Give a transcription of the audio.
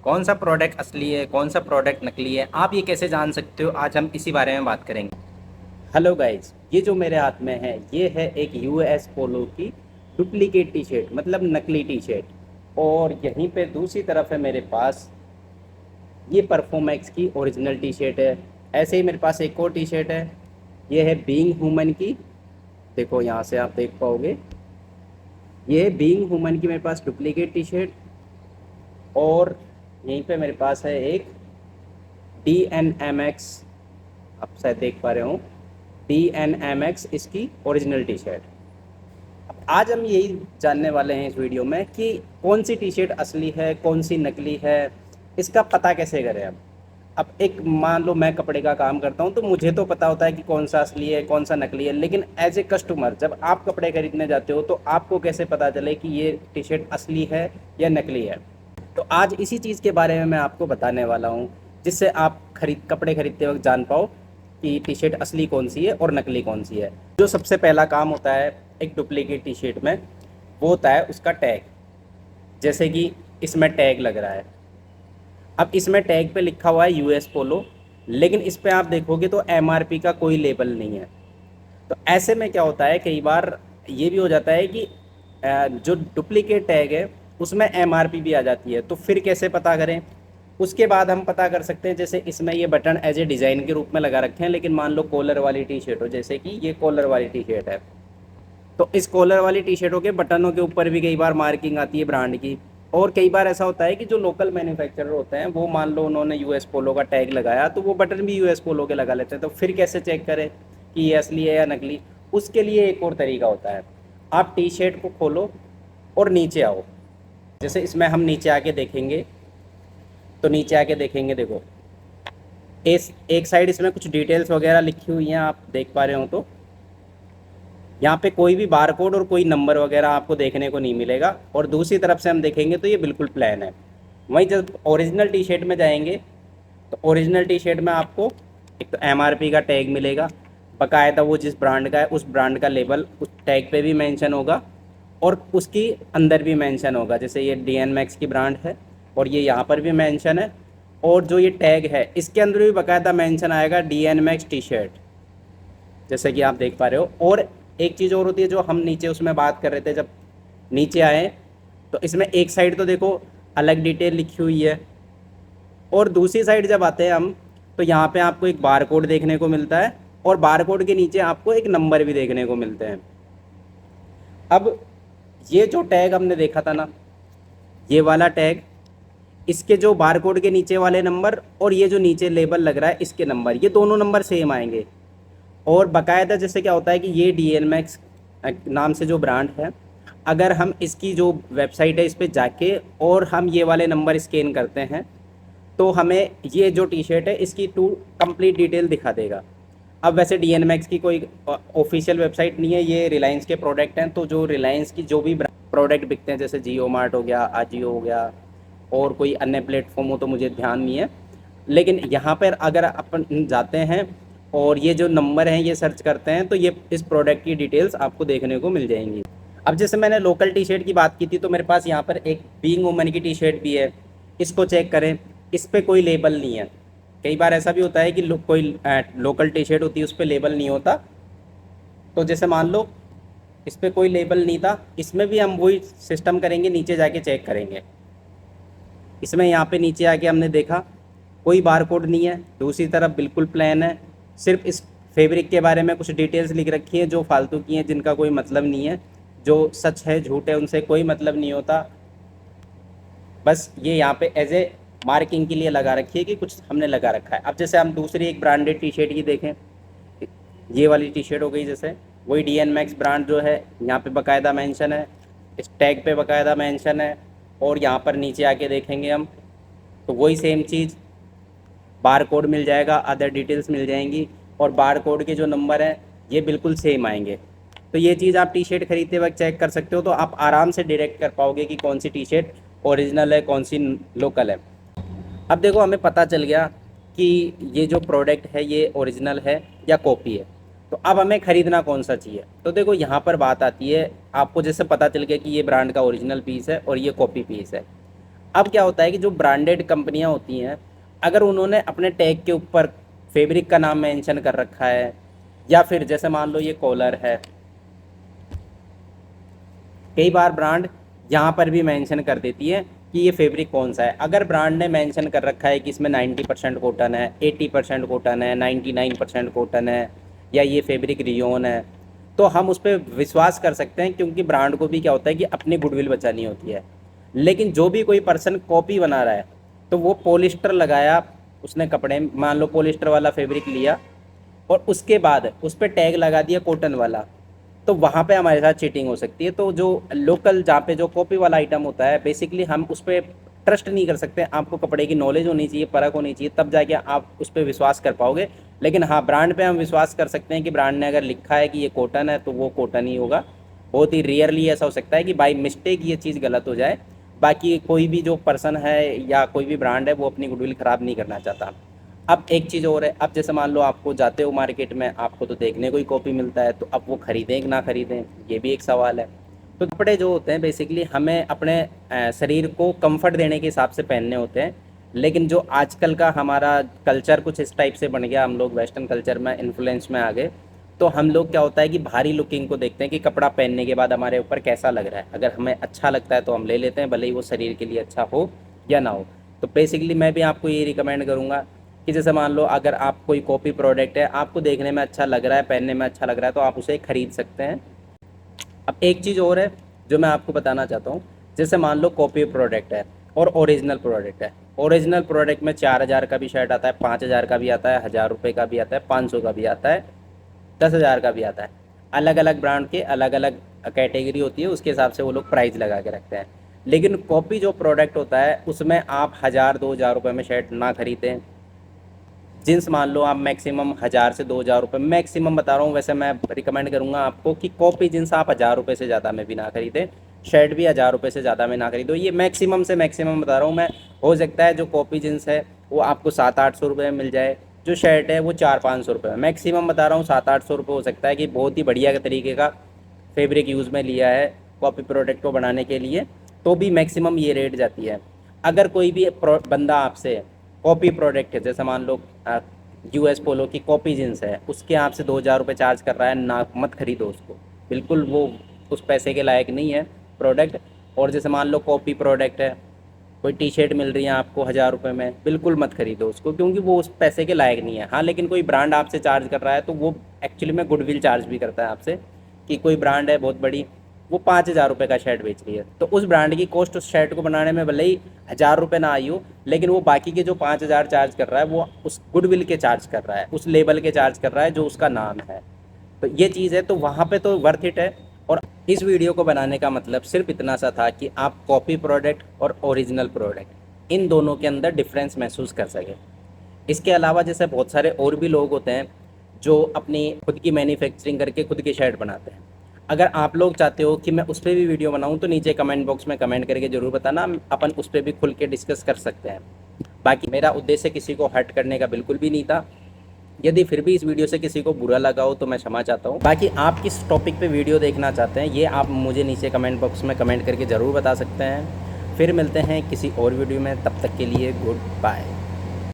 कौन सा प्रोडक्ट असली है, कौन सा प्रोडक्ट नकली है, आप ये कैसे जान सकते हो? आज हम इसी बारे में बात करेंगे। हेलो गाइज, ये जो मेरे हाथ में है ये है एक यूएस पोलो की डुप्लीकेट टी शर्ट, मतलब नकली टी शर्ट। और यहीं पे दूसरी तरफ है मेरे पास ये परफॉर्मेक्स की ओरिजिनल टी शर्ट है। ऐसे ही मेरे पास एक और टी शर्ट है, ये है बीइंग ह्यूमन की। देखो यहाँ से आप देख पाओगे, ये है बीइंग ह्यूमन की मेरे पास डुप्लीकेट टी शर्ट। और यहीं पे मेरे पास है एक DNMX, आप शायद देख पा रहे हो, DNMX इसकी ओरिजिनल टी शर्ट। अब आज हम यही जानने वाले हैं इस वीडियो में कि कौन सी टी शर्ट असली है, कौन सी नकली है, इसका पता कैसे करें। अब एक मान लो मैं कपड़े का काम करता हूँ तो मुझे तो पता होता है कि कौन सा असली है कौन सा नकली है, लेकिन एज ए कस्टमर जब आप कपड़े खरीदने जाते हो तो आपको कैसे पता चले कि ये टी शर्ट असली है या नकली है। तो आज इसी चीज़ के बारे में मैं आपको बताने वाला हूँ, जिससे आप कपड़े खरीदते वक्त जान पाओ कि टी शर्ट असली कौन सी है और नकली कौन सी है। जो सबसे पहला काम होता है एक डुप्लीकेट टी शर्ट में, वो होता है उसका टैग। जैसे कि इसमें टैग लग रहा है, अब इसमें टैग पे लिखा हुआ है यूएस पोलो, लेकिन इस पे आप देखोगे तो MRP का कोई लेबल नहीं है। तो ऐसे में क्या होता है, कई बार ये भी हो जाता है कि जो डुप्लीकेट टैग है उसमें MRP भी आ जाती है। तो फिर कैसे पता करें? उसके बाद हम पता कर सकते हैं, जैसे इसमें ये बटन एज ए डिज़ाइन के रूप में लगा रखे हैं, लेकिन मान लो कॉलर वाली टी शर्ट हो, जैसे कि ये कॉलर वाली टी शर्ट है, तो इस कॉलर वाली टी शर्टों के बटनों के ऊपर भी कई बार मार्किंग आती है ब्रांड की। और कई बार ऐसा होता है कि जो लोकल मैन्युफैक्चरर होते हैं वो मान लो उन्होंने यूएस पोलो का टैग लगाया तो वो बटन भी यूएस पोलो के लगा लेते हैं। तो फिर कैसे चेक करें कि ये असली है या नकली? उसके लिए एक और तरीका होता है, आप टी शर्ट को खोलो और नीचे आओ। जैसे इसमें हम नीचे आके देखेंगे, तो नीचे आके देखेंगे, देखो इस एक साइड इसमें कुछ डिटेल्स वगैरह लिखी हुई हैं, आप देख पा रहे हो। तो यहाँ पे कोई भी बारकोड और कोई नंबर वगैरह आपको देखने को नहीं मिलेगा। और दूसरी तरफ से हम देखेंगे तो ये बिल्कुल प्लेन है। वहीं जब ओरिजिनल टी शर्ट में जाएंगे तो ओरिजिनल टी शर्ट में आपको एक तो MRP का टैग मिलेगा, बाकायदा वो जिस ब्रांड का है उस ब्रांड का लेबल उस टैग पे भी मेंशन होगा और उसकी अंदर भी मेंशन होगा। जैसे ये DNMX की ब्रांड है और ये यहाँ पर भी मेंशन है, और जो ये टैग है इसके अंदर भी बाकायदा मेंशन आएगा DNMX टी शर्ट, जैसे कि आप देख पा रहे हो। और एक चीज़ और होती है जो हम नीचे उसमें बात कर रहे थे, जब नीचे आए तो इसमें एक साइड तो देखो अलग डिटेल लिखी हुई है, और दूसरी साइड जब आते हैं हम तो यहाँ पे आपको एक बारकोड देखने को मिलता है और बारकोड के नीचे आपको एक नंबर भी देखने को मिलते हैं। अब ये जो टैग हमने देखा था ना, ये वाला टैग, इसके जो बारकोड के नीचे वाले नंबर और ये जो नीचे लेबल लग रहा है इसके नंबर, ये दोनों नंबर सेम आएंगे। और बाकायदा जैसे क्या होता है कि ये DNMX नाम से जो ब्रांड है, अगर हम इसकी जो वेबसाइट है इस पर जाके और हम ये वाले नंबर स्कैन करते हैं तो हमें ये जो टी शर्ट है इसकी कंप्लीट डिटेल दिखा देगा। अब वैसे DNMX की कोई ऑफिशियल वेबसाइट नहीं है, ये रिलायंस के प्रोडक्ट हैं। तो जो रिलायंस की जो भी प्रोडक्ट बिकते हैं, जैसे जियो मार्ट हो गया, आजियो हो गया, और कोई अन्य प्लेटफॉर्म हो तो मुझे ध्यान नहीं है, लेकिन यहाँ पर अगर अपन जाते हैं और ये जो नंबर हैं ये सर्च करते हैं तो ये इस प्रोडक्ट की डिटेल्स आपको देखने को मिल जाएंगी। अब जैसे मैंने लोकल टी शर्ट की बात की थी, तो मेरे पास यहाँ पर एक बीइंग वुमन की टी शर्ट भी है। इसको चेक करें, इस पर कोई लेबल नहीं है। कई बार ऐसा भी होता है कि कोई लोकल टी शर्ट होती है उस पर लेबल नहीं होता। तो जैसे मान लो इस पर कोई लेबल नहीं था, इसमें भी हम वही सिस्टम करेंगे, नीचे जाके चेक करेंगे। इसमें यहाँ पे नीचे आके हमने देखा कोई बारकोड नहीं है, दूसरी तरफ बिल्कुल प्लेन है, सिर्फ इस फैब्रिक के बारे में कुछ डिटेल्स लिख रखी हैं जो फालतू की हैं, जिनका कोई मतलब नहीं है। जो सच है झूठ है उनसे कोई मतलब नहीं होता, बस ये यहाँ पे एज ए मार्किंग के लिए लगा रखी है कि कुछ हमने लगा रखा है। अब जैसे हम दूसरी एक ब्रांडेड टी शर्ट की देखें, ये वाली टी शर्ट हो गई, जैसे वही DNMX ब्रांड जो है, यहाँ पे बाकायदा मेंशन है, इस टैग पे बाकायदा मेंशन है। और यहाँ पर नीचे आके देखेंगे हम तो वही सेम चीज़, बार कोड मिल जाएगा, अदर डिटेल्स मिल जाएंगी, और बार कोड के जो नंबर हैं ये बिल्कुल सेम आएंगे। तो ये चीज़ आप टी शर्ट खरीदते वक्त चेक कर सकते हो, तो आप आराम से डायरेक्ट कर पाओगे कि कौन सी टी शर्ट ओरिजिनल है, कौन सी लोकल है। अब देखो हमें पता चल गया कि ये जो प्रोडक्ट है ये ओरिजिनल है या कॉपी है, तो अब हमें ख़रीदना कौन सा चाहिए। तो देखो यहाँ पर बात आती है, आपको जैसे पता चल गया कि ये ब्रांड का ओरिजिनल पीस है और ये कॉपी पीस है। अब क्या होता है कि जो ब्रांडेड कंपनियां होती हैं, अगर उन्होंने अपने टैग के ऊपर फैब्रिक का नाम मेंशन कर रखा है, या फिर जैसे मान लो ये कॉलर है, कई बार ब्रांड यहाँ पर भी मेंशन कर देती है कि ये फैब्रिक कौन सा है। अगर ब्रांड ने मेंशन कर रखा है कि इसमें 90% कॉटन है, 80% कॉटन है, 99% कॉटन है, या ये फैब्रिक रियोन है, तो हम उस पर विश्वास कर सकते हैं, क्योंकि ब्रांड को भी क्या होता है कि अपनी गुडविल बचानी होती है। लेकिन जो भी कोई पर्सन कॉपी बना रहा है, तो वो पॉलिस्टर लगाया उसने कपड़े, मान लो पॉलिस्टर वाला फैब्रिक लिया और उसके बाद उस पर टैग लगा दिया कॉटन वाला, तो वहाँ पे हमारे साथ चीटिंग हो सकती है। तो जो लोकल जहाँ पे जो कॉपी वाला आइटम होता है, बेसिकली हम उस पर ट्रस्ट नहीं कर सकते। आपको कपड़े की नॉलेज होनी चाहिए, परख होनी चाहिए, तब जाके आप उस पर विश्वास कर पाओगे। लेकिन हाँ, ब्रांड पे हम विश्वास कर सकते हैं कि ब्रांड ने अगर लिखा है कि ये कॉटन है तो वो कॉटन ही होगा। बहुत ही रेयरली ऐसा हो सकता है कि बाई मिस्टेक ये चीज़ गलत हो जाए। बाकी कोई भी जो पर्सन है या कोई भी ब्रांड है, वो अपनी गुडविल ख़राब नहीं करना चाहता। अब एक चीज़ और है, अब जैसे मान लो आपको जाते हो मार्केट में, आपको तो देखने को ही कॉपी मिलता है, तो अब वो ख़रीदें कि ना ख़रीदें, ये भी एक सवाल है। तो कपड़े जो होते हैं बेसिकली हमें अपने शरीर को कंफर्ट देने के हिसाब से पहनने होते हैं। लेकिन जो आजकल का हमारा कल्चर कुछ इस टाइप से बन गया, हम लोग वेस्टर्न कल्चर में इन्फ्लुएंस में आ गए, तो हम लोग क्या होता है कि भारी लुकिंग को देखते हैं कि कपड़ा पहनने के बाद हमारे ऊपर कैसा लग रहा है। अगर हमें अच्छा लगता है तो हम ले लेते हैं, भले ही वो शरीर के लिए अच्छा हो या ना हो। तो बेसिकली मैं भी आपको ये रिकमेंड करूँगा कि जैसे मान लो अगर आप कोई कॉपी प्रोडक्ट है, आपको देखने में अच्छा लग रहा है, पहनने में अच्छा लग रहा है, तो आप उसे खरीद सकते हैं। अब एक चीज़ और है जो मैं आपको बताना चाहता हूँ, जैसे मान लो कॉपी प्रोडक्ट है और ओरिजिनल प्रोडक्ट है। ओरिजिनल प्रोडक्ट में 4000 का भी शर्ट आता है, 5000 का भी आता है, 1000 रुपये का भी आता है, 500 का भी आता है, 10,000 का भी आता है। अलग अलग ब्रांड के अलग अलग कैटेगरी होती है, उसके हिसाब से वो लोग प्राइस लगा के रखते हैं। लेकिन कॉपी जो प्रोडक्ट होता है उसमें आप 1000-2000 रुपये में शर्ट ना खरीदें। जींस मान लो आप मैक्सिमम 1000 से 2000 रुपये मैक्सिमम बता रहा हूँ। वैसे मैं रिकमेंड करूँगा आपको कि कॉपी जींस आप 1000 रुपये से ज़्यादा में भी ना खरीदें, शर्ट भी 1000 रुपये से ज़्यादा में ना खरीदो। ये मैक्सिमम से मैक्सिमम बता रहा हूँ मैं। हो सकता है जो कॉपी जींस है वो आपको 700-800 रुपये में मिल जाए, जो शर्ट है वो 400-500 रुपये में। मैक्सिमम बता रहा हूँ 700-800 रुपये। हो सकता है कि बहुत ही बढ़िया तरीके का फैब्रिक यूज़ में लिया है कॉपी प्रोडक्ट को बनाने के लिए, तो भी मैक्सिमम ये रेट जाती है। अगर कोई भी बंदा आपसे कॉपी प्रोडक्ट है, जैसे मान लो US पोलो की कॉपी जींस है, उसके आपसे 2000 रुपये चार्ज कर रहा है, ना मत खरीदो उसको। बिल्कुल वो उस पैसे के लायक नहीं है प्रोडक्ट। और जैसे मान लो कॉपी प्रोडक्ट है, कोई टी शर्ट मिल रही है आपको 1000 रुपये में, बिल्कुल मत खरीदो उसको, क्योंकि वो उस पैसे के लायक नहीं है। हाँ, लेकिन कोई ब्रांड आपसे चार्ज कर रहा है तो वो एक्चुअली में गुडविल चार्ज भी करता है आपसे, कि कोई ब्रांड है बहुत बड़ी, वो 5000 रुपये का शर्ट बेच रही है, तो उस ब्रांड की कॉस्ट उस शर्ट को बनाने में भले ही 1000 रुपये ना आई हो, लेकिन वो बाकी के जो 5000 चार्ज कर रहा है वो उस गुडविल के चार्ज कर रहा है, उस लेबल के चार्ज कर रहा है जो उसका नाम है। तो ये चीज़ है, तो वहाँ पे तो वर्थ इट है। और इस वीडियो को बनाने का मतलब सिर्फ इतना सा था कि आप कॉपी प्रोडक्ट और ओरिजिनल प्रोडक्ट इन दोनों के अंदर डिफरेंस महसूस कर सकें। इसके अलावा जैसे बहुत सारे और भी लोग होते हैं जो अपनी खुद की मैन्युफैक्चरिंग करके खुद की शर्ट बनाते हैं। अगर आप लोग चाहते हो कि मैं उस पर भी वीडियो बनाऊं, तो नीचे कमेंट बॉक्स में कमेंट करके ज़रूर बताना, अपन उस पर भी खुल के डिस्कस कर सकते हैं। बाकी मेरा उद्देश्य किसी को हर्ट करने का बिल्कुल भी नहीं था। यदि फिर भी इस वीडियो से किसी को बुरा लगा हो तो मैं क्षमा चाहता हूँ। बाकी आप किस टॉपिक पे वीडियो देखना चाहते हैं ये आप मुझे नीचे कमेंट बॉक्स में कमेंट करके ज़रूर बता सकते हैं। फिर मिलते हैं किसी और वीडियो में, तब तक के लिए गुड बाय।